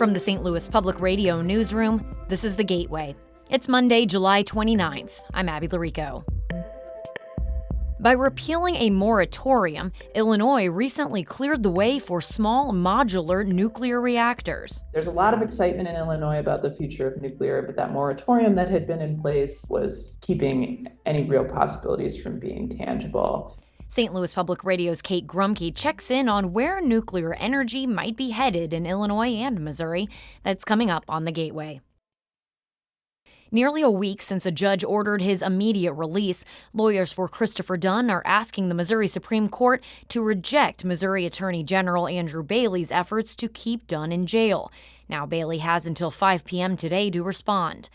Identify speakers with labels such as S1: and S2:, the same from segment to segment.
S1: From the St. Louis Public Radio newsroom, this is The Gateway. It's Monday, July 29th. I'm Abby Larico. By repealing a moratorium, Illinois recently cleared the way for small modular nuclear reactors.
S2: There's a lot of excitement in Illinois about the future of nuclear, but that moratorium that had been in place was keeping any real possibilities from being tangible.
S1: St. Louis Public Radio's Kate Grumke checks in on where nuclear energy might be headed in Illinois and Missouri. That's coming up on The Gateway. Nearly a week since a judge ordered his immediate release, lawyers for Christopher Dunn are asking the Missouri Supreme Court to reject Missouri Attorney General Andrew Bailey's efforts to keep Dunn in jail. Now, Bailey has until 5 p.m. today to respond.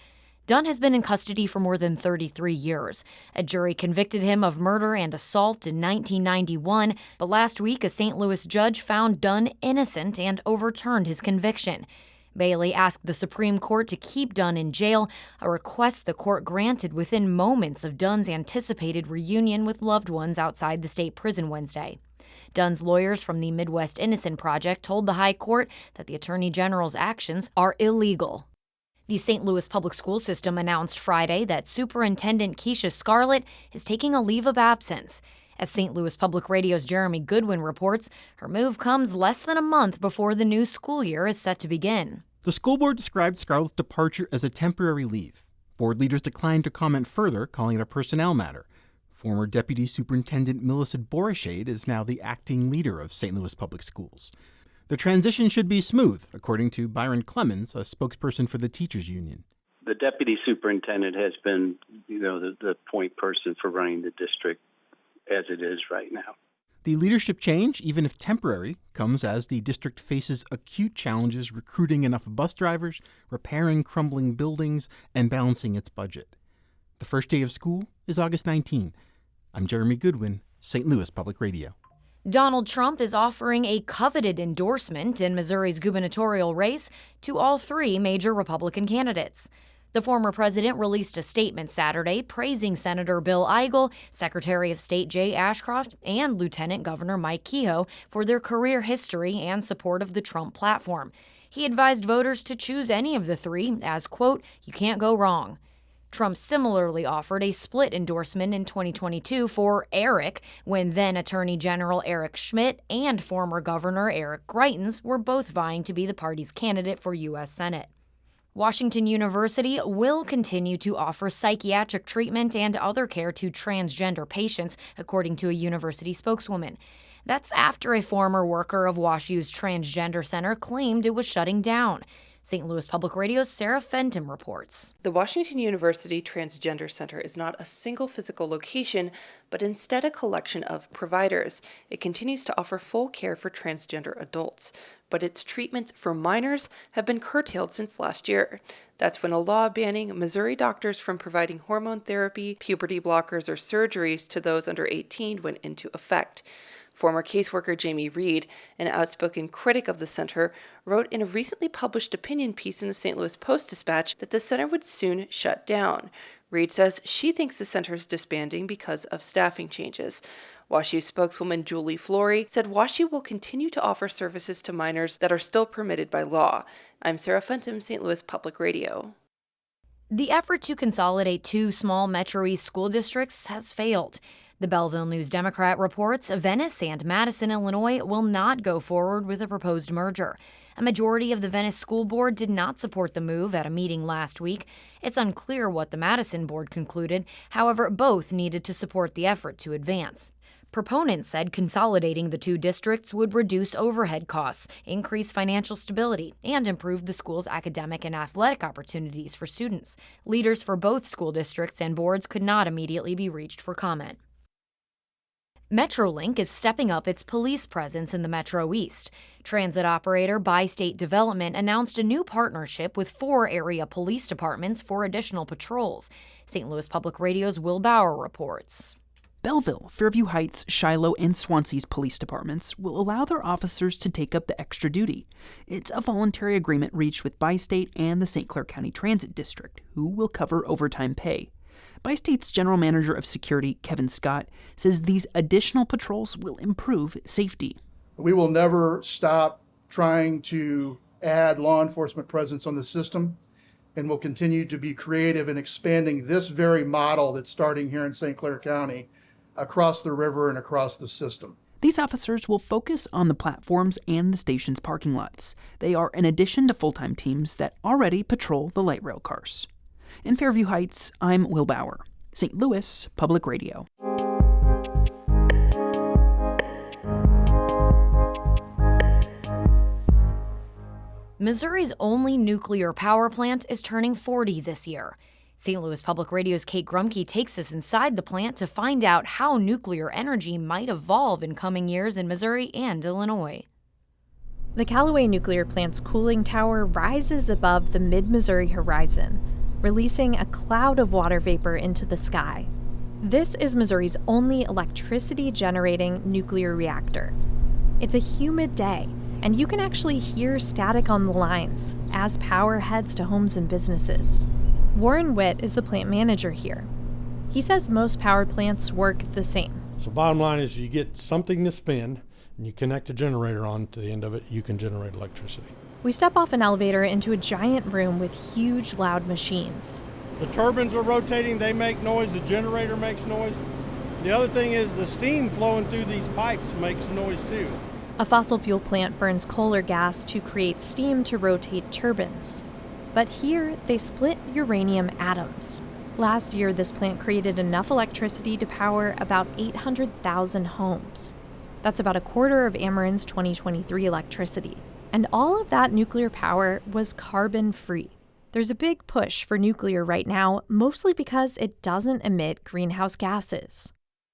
S1: Dunn has been in custody for more than 33 years. A jury convicted him of murder and assault in 1991, but last week a St. Louis judge found Dunn innocent and overturned his conviction. Bailey asked the Supreme Court to keep Dunn in jail, a request the court granted within moments of Dunn's anticipated reunion with loved ones outside the state prison Wednesday. Dunn's lawyers from the Midwest Innocent Project told the High Court that the Attorney General's actions are illegal. The St. Louis public school system announced Friday that Superintendent Keisha Scarlett is taking a leave of absence. As St. Louis Public Radio's Jeremy Goodwin reports, her move comes less than a month before the new school year is set to begin.
S3: The school board described Scarlett's departure as a temporary leave. Board leaders declined to comment further, calling it a personnel matter. Former Deputy Superintendent Millicent Borishade is now the acting leader of St. Louis Public Schools. The transition should be smooth, according to Byron Clemens, a spokesperson for the teachers union.
S4: The deputy superintendent has been, the point person for running the district as it is right now.
S3: The leadership change, even if temporary, comes as the district faces acute challenges recruiting enough bus drivers, repairing crumbling buildings, and balancing its budget. The first day of school is August 19. I'm Jeremy Goodwin, St. Louis Public Radio.
S1: Donald Trump is offering a coveted endorsement in Missouri's gubernatorial race to all three major Republican candidates. The former president released a statement Saturday praising Senator Bill Eigel, Secretary of State Jay Ashcroft, and Lieutenant Governor Mike Kehoe for their career history and support of the Trump platform. He advised voters to choose any of the three as, quote, "you can't go wrong." Trump similarly offered a split endorsement in 2022 for Eric, when then Attorney General Eric Schmidt and former Governor Eric Greitens were both vying to be the party's candidate for U.S. Senate. Washington University will continue to offer psychiatric treatment and other care to transgender patients, according to a university spokeswoman. That's after a former worker of WashU's Transgender Center claimed it was shutting down. St. Louis Public Radio's Sarah Fenton reports.
S5: The Washington University Transgender Center is not a single physical location, but instead a collection of providers. It continues to offer full care for transgender adults, but its treatments for minors have been curtailed since last year. That's when a law banning Missouri doctors from providing hormone therapy, puberty blockers, or surgeries to those under 18 went into effect. Former caseworker Jamie Reed, an outspoken critic of the center, wrote in a recently published opinion piece in the St. Louis Post-Dispatch that the center would soon shut down. Reed says she thinks the center is disbanding because of staffing changes. WashU spokeswoman Julie Flory said WashU will continue to offer services to minors that are still permitted by law. I'm Sarah Fenton, St. Louis Public Radio.
S1: The effort to consolidate two small Metro East school districts has failed. The Belleville News-Democrat reports Venice and Madison, Illinois will not go forward with a proposed merger. A majority of the Venice School Board did not support the move at a meeting last week. It's unclear what the Madison Board concluded. However, both needed to support the effort to advance. Proponents said consolidating the two districts would reduce overhead costs, increase financial stability, and improve the school's academic and athletic opportunities for students. Leaders for both school districts and boards could not immediately be reached for comment. Metrolink is stepping up its police presence in the Metro East. Transit operator Bi-State Development announced a new partnership with 4 area police departments for additional patrols. St. Louis Public Radio's Will Bauer reports.
S6: Belleville, Fairview Heights, Shiloh, and Swansea's police departments will allow their officers to take up the extra duty. It's a voluntary agreement reached with Bi-State and the St. Clair County Transit District, who will cover overtime pay. Bi-State's General Manager of Security, Kevin Scott, says these additional patrols will improve safety.
S7: We will never stop trying to add law enforcement presence on the system, and will continue to be creative in expanding this very model that's starting here in St. Clair County across the river and across the system.
S6: These officers will focus on the platforms and the station's parking lots. They are in addition to full-time teams that already patrol the light rail cars. In Fairview Heights, I'm Will Bauer, St. Louis Public Radio.
S1: Missouri's only nuclear power plant is turning 40 this year. St. Louis Public Radio's Kate Grumke takes us inside the plant to find out how nuclear energy might evolve in coming years in Missouri and Illinois.
S8: The Callaway nuclear plant's cooling tower rises above the mid-Missouri horizon, releasing a cloud of water vapor into the sky. This is Missouri's only electricity-generating nuclear reactor. It's a humid day, and you can actually hear static on the lines as power heads to homes and businesses. Warren Witt is the plant manager here. He says most power plants work the same.
S9: So bottom line is you get something to spin, and you connect a generator on to the end of it, you can generate electricity.
S8: We step off an elevator into a giant room with huge, loud machines.
S9: The turbines are rotating, they make noise, the generator makes noise. The other thing is the steam flowing through these pipes makes noise too.
S8: A fossil fuel plant burns coal or gas to create steam to rotate turbines. But here, they split uranium atoms. Last year, this plant created enough electricity to power about 800,000 homes. That's about a quarter of Ameren's 2023 electricity. And all of that nuclear power was carbon-free. There's a big push for nuclear right now, mostly because it doesn't emit greenhouse gases.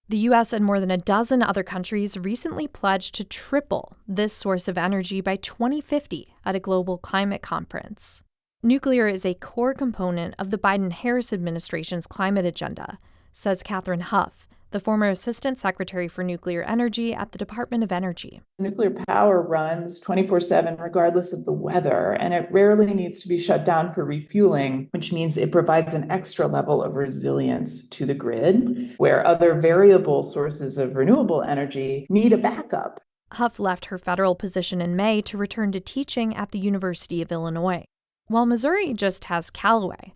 S8: The U.S. and more than a dozen other countries recently pledged to triple this source of energy by 2050 at a global climate conference. Nuclear is a core component of the Biden-Harris administration's climate agenda, says Catherine Huff, the former Assistant Secretary for Nuclear Energy at the Department of Energy.
S2: Nuclear power runs 24/7 regardless of the weather, and it rarely needs to be shut down for refueling, which means it provides an extra level of resilience to the grid, where other variable sources of renewable energy need a backup.
S8: Huff left her federal position in May to return to teaching at the University of Illinois. While Missouri just has Callaway,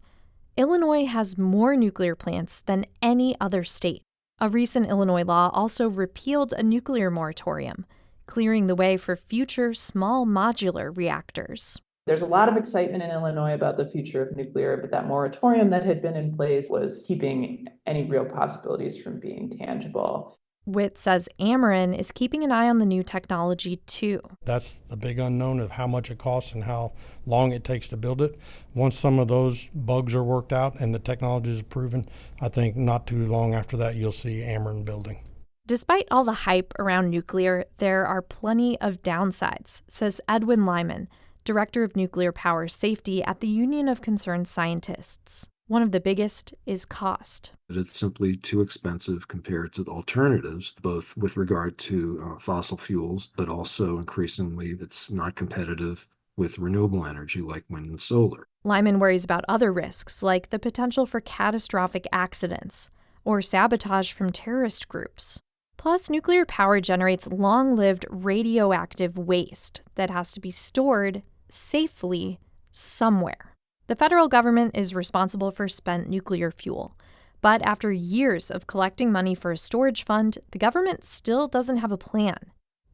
S8: Illinois has more nuclear plants than any other state. A recent Illinois law also repealed a nuclear moratorium, clearing the way for future small modular reactors.
S2: There's a lot of excitement in Illinois about the future of nuclear, but that moratorium that had been in place was keeping any real possibilities from being tangible.
S8: Witt says Ameren is keeping an eye on the new technology, too.
S9: That's the big unknown of how much it costs and how long it takes to build it. Once some of those bugs are worked out and the technology is proven, I think not too long after that you'll see Ameren building.
S8: Despite all the hype around nuclear, there are plenty of downsides, says Edwin Lyman, Director of Nuclear Power Safety at the Union of Concerned Scientists. One of the biggest is cost.
S10: It's simply too expensive compared to the alternatives, both with regard to fossil fuels, but also increasingly it's not competitive with renewable energy like wind and solar.
S8: Lyman worries about other risks, like the potential for catastrophic accidents or sabotage from terrorist groups. Plus, nuclear power generates long-lived radioactive waste that has to be stored safely somewhere. The federal government is responsible for spent nuclear fuel, but after years of collecting money for a storage fund, the government still doesn't have a plan.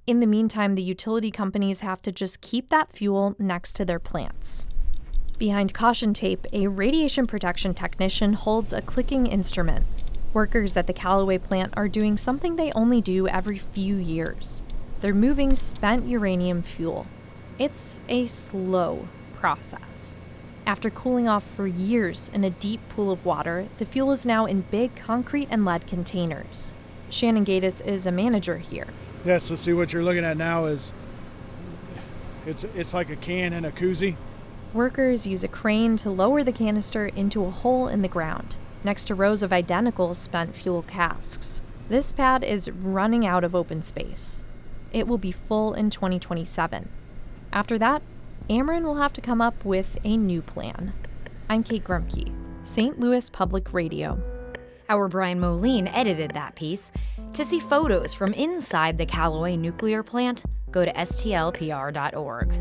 S8: In the meantime, the utility companies have to just keep that fuel next to their plants. Behind caution tape, a radiation protection technician holds a clicking instrument. Workers at the Callaway plant are doing something they only do every few years. They're moving spent uranium fuel. It's a slow process. After cooling off for years in a deep pool of water, the fuel is now in big concrete and lead containers. Shannon Gatiss is a manager here.
S11: Yeah, so see what you're looking at now is it's like a can in a koozie.
S8: Workers use a crane to lower the canister into a hole in the ground, next to rows of identical spent fuel casks. This pad is running out of open space. It will be full in 2027. After that, Ameren will have to come up with a new plan. I'm Kate Grumke, St. Louis Public Radio.
S1: Our Brian Moline edited that piece. To see photos from inside the Callaway nuclear plant, go to stlpr.org.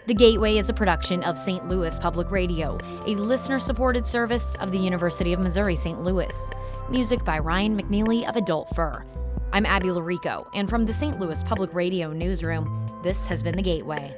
S1: The Gateway is a production of St. Louis Public Radio, a listener-supported service of the University of Missouri St. Louis. Music by Ryan McNeely of Adult Fur. I'm Abby Larico, and from the St. Louis Public Radio newsroom, this has been The Gateway.